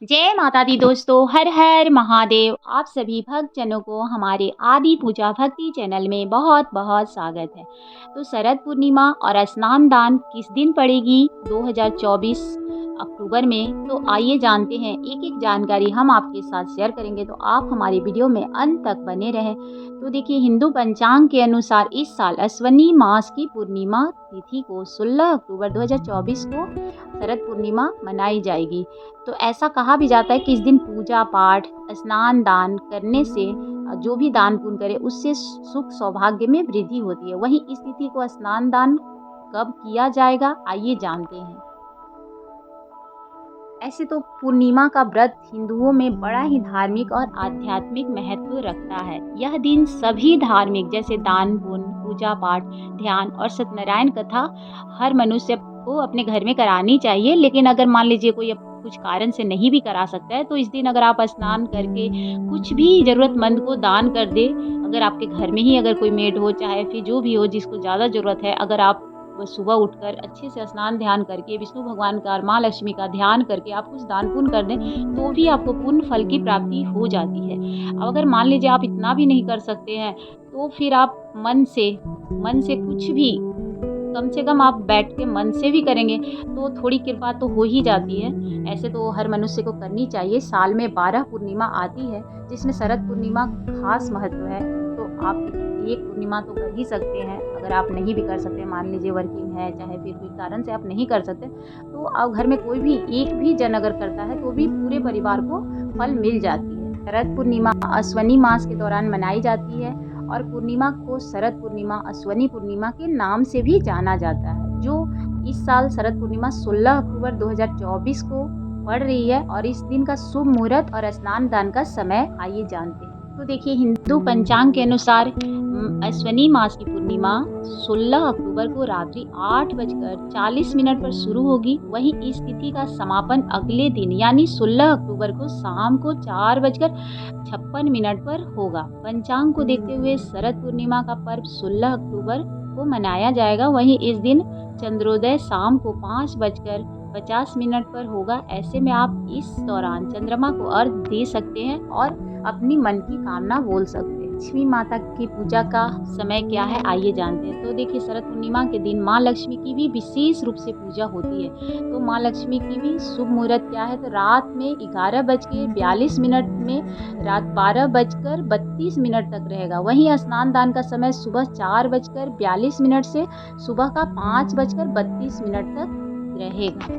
जय माता दी दोस्तों, हर हर महादेव। आप सभी भक्तजनों को हमारे आदि पूजा भक्ति चैनल में बहुत बहुत स्वागत है। तो शरद पूर्णिमा और स्नान दान किस दिन पड़ेगी 2024 अक्टूबर में, तो आइए जानते हैं। एक एक जानकारी हम आपके साथ शेयर करेंगे, तो आप हमारे वीडियो में अंत तक बने रहें। तो देखिए, हिंदू पंचांग के अनुसार इस साल अश्वनी मास की पूर्णिमा तिथि को 16 अक्टूबर 2024 को शरद पूर्णिमा मनाई जाएगी। तो ऐसा कहा भी जाता है कि इस दिन पूजा पाठ, स्नान दान करने से जो भी दान पुण्य करे उससे सुख सौभाग्य में वृद्धि होती है। वहीं इस तिथि को स्नान दान कब किया जाएगा, आइए जानते हैं। ऐसे तो पूर्णिमा का व्रत हिंदुओं में बड़ा ही धार्मिक और आध्यात्मिक महत्व रखता है। यह दिन सभी धार्मिक जैसे दान पुण्य, पूजा पाठ, ध्यान और सत्यनारायण कथा हर मनुष्य को अपने घर में करानी चाहिए। लेकिन अगर मान लीजिए कोई कुछ कारण से नहीं भी करा सकता है, तो इस दिन अगर आप स्नान करके कुछ भी जरूरतमंद को दान कर दे, अगर आपके घर में ही अगर कोई मेड हो, चाहे फिर जो भी हो जिसको ज़्यादा ज़रूरत है, अगर आप वो सुबह उठकर अच्छे से स्नान ध्यान करके विष्णु भगवान का और माँ लक्ष्मी का ध्यान करके आप कुछ दान पुण्य कर दें, तो भी आपको पुण्य फल की प्राप्ति हो जाती है। अब अगर मान लीजिए आप इतना भी नहीं कर सकते हैं, तो फिर आप मन से कुछ भी, कम से कम आप बैठ के मन से भी करेंगे तो थोड़ी कृपा तो हो ही जाती है। ऐसे तो हर मनुष्य को करनी चाहिए। साल में 12 पूर्णिमा आती है, जिसमें शरद पूर्णिमा खास महत्व है। तो आप एक पूर्णिमा तो कर ही सकते हैं। अगर आप नहीं भी कर सकते, मान लीजिए वर्किंग है, चाहे फिर कोई कारण से आप नहीं कर सकते, तो आप घर में कोई भी एक भी जन अगर करता है तो भी पूरे परिवार को फल मिल जाती है। शरद पूर्णिमा अश्वनी मास के दौरान मनाई जाती है और पूर्णिमा को शरद पूर्णिमा, अश्वनी पूर्णिमा के नाम से भी जाना जाता है। जो इस साल शरद पूर्णिमा 16 अक्टूबर 2024 को पड़ रही है और इस दिन का शुभ मुहूर्त और स्नान दान का समय आइए जानते हैं। तो देखिए, हिंदू पंचांग के अनुसार अश्वनी मास की पूर्णिमा 16 अक्टूबर को रात्रि 8:40 पर शुरू होगी। वहीं इस तिथि का समापन अगले दिन यानी 16 अक्टूबर को शाम को 4:56 पर होगा। पंचांग को देखते हुए शरद पूर्णिमा का पर्व 16 अक्टूबर को मनाया जाएगा। वहीं इस दिन चंद्रोदय शाम को 5:50 पर होगा। ऐसे में आप इस दौरान चंद्रमा को अर्घ दे सकते हैं और अपनी मन की कामना बोल सकते हैं। लक्ष्मी माता की पूजा का समय क्या है, आइए जानते हैं। तो देखिए, शरद पूर्णिमा के दिन माँ लक्ष्मी की भी विशेष रूप से पूजा होती है। तो माँ लक्ष्मी की भी शुभ मुहूर्त क्या है, तो रात में 11:42 में रात 12:32 तक रहेगा। वहीं स्नान दान का समय सुबह 4:42 से सुबह का 5:32 तक रहेगा।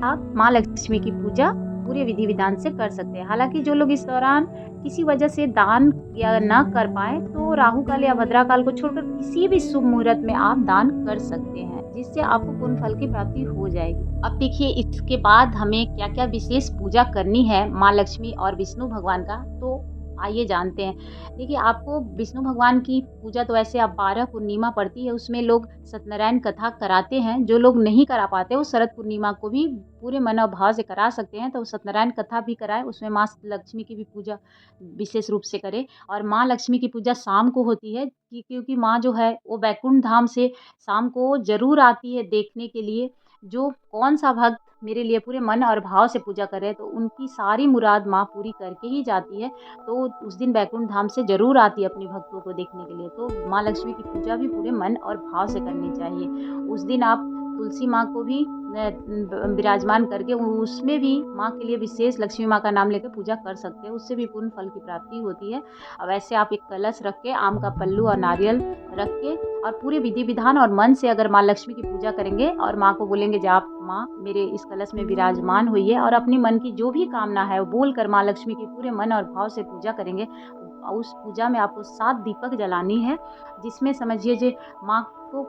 आप माँ लक्ष्मी की पूजा पूरे विधि विधान से कर सकते हैं। हालांकि जो लोग इस दौरान किसी वजह से दान या न कर पाए, तो राहु काल या भद्रा काल को छोड़कर किसी भी शुभ मुहूर्त में आप दान कर सकते हैं, जिससे आपको पुण्य फल की प्राप्ति हो जाएगी। अब देखिए, इसके बाद हमें क्या क्या विशेष पूजा करनी है माँ लक्ष्मी और विष्णु भगवान का, तो आइए जानते हैं। देखिए, आपको विष्णु भगवान की पूजा तो ऐसे आप 12 पूर्णिमा पड़ती है, उसमें लोग सत्यनारायण कथा कराते हैं। जो लोग नहीं करा पाते, वो शरद पूर्णिमा को भी पूरे मन और भाव से करा सकते हैं। तो सत्यनारायण कथा भी कराएं, उसमें माँ लक्ष्मी की भी पूजा विशेष रूप से करें। और माँ लक्ष्मी की पूजा शाम को होती है, क्योंकि माँ जो है वो बैकुंठ धाम से शाम को जरूर आती है देखने के लिए। जो कौन सा भक्त मेरे लिए पूरे मन और भाव से पूजा करे, तो उनकी सारी मुराद माँ पूरी करके ही जाती है। तो उस दिन बैकुंठ धाम से जरूर आती है अपने भक्तों को देखने के लिए। तो माँ लक्ष्मी की पूजा भी पूरे मन और भाव से करनी चाहिए। उस दिन आप तुलसी माँ को भी विराजमान करके उसमें भी माँ के लिए विशेष लक्ष्मी माँ का नाम लेकर पूजा कर सकते हैं। उससे भी पूर्ण फल की प्राप्ति होती है। अब ऐसे आप एक कलश रख के, आम का पल्लू और नारियल रख के और पूरे विधि विधान और मन से अगर माँ लक्ष्मी की पूजा करेंगे और माँ को बोलेंगे, जब आप माँ मेरे इस कलश में विराजमान हुई है, और अपने मन की जो भी कामना है वो बोल कर माँ लक्ष्मी की पूरे मन और भाव से पूजा करेंगे। उस पूजा में आपको 7 दीपक जलानी है, जिसमें समझिए जो माँ को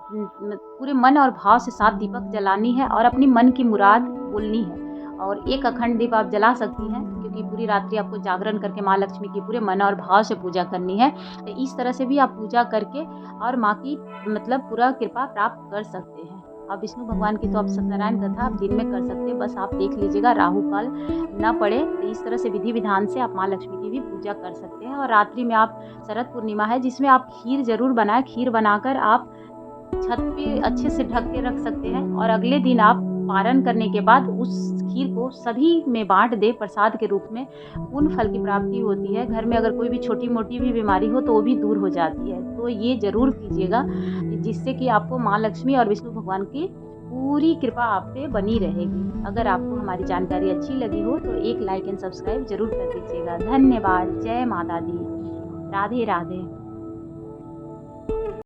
पूरे मन और भाव से 7 दीपक जलानी है और अपनी मन की मुराद बोलनी है। और एक अखंड दीप आप जला सकती हैं, क्योंकि पूरी रात्रि आपको जागरण करके माँ लक्ष्मी की पूरे मन और भाव से पूजा करनी है। तो इस तरह से भी आप पूजा करके और माँ की पूरा कृपा प्राप्त कर सकते हैं। अब विष्णु भगवान की तो आप सत्यनारायण कथा आप दिन में कर सकते हैं, बस आप देख लीजिएगा राहु काल न पड़े। तो इस तरह से विधि विधान से आप माँ लक्ष्मी की भी पूजा कर सकते हैं। और रात्रि में आप शरद पूर्णिमा है, जिसमें आप खीर जरूर बनाएं। खीर बनाकर आप छत पे अच्छे से ढक के रख सकते हैं और अगले दिन आप पारण करने के बाद उस खीर को सभी में बाँट दें प्रसाद के रूप में, पुण्य फल की प्राप्ति होती है। घर में अगर कोई भी छोटी-मोटी भी बीमारी हो तो वो भी दूर हो जाती है। तो ये ज़रूर कीजिएगा, जिससे कि आपको माँ लक्ष्मी और विष्णु भगवान की पूरी कृपा आप पे बनी रहेगी। अगर आपको हमारी जानकारी अच्छी लगी हो तो एक लाइक एंड सब्सक्राइब ज़रूर कर दीजिएगा। धन्यवाद। जय माता दी। राधे राधे।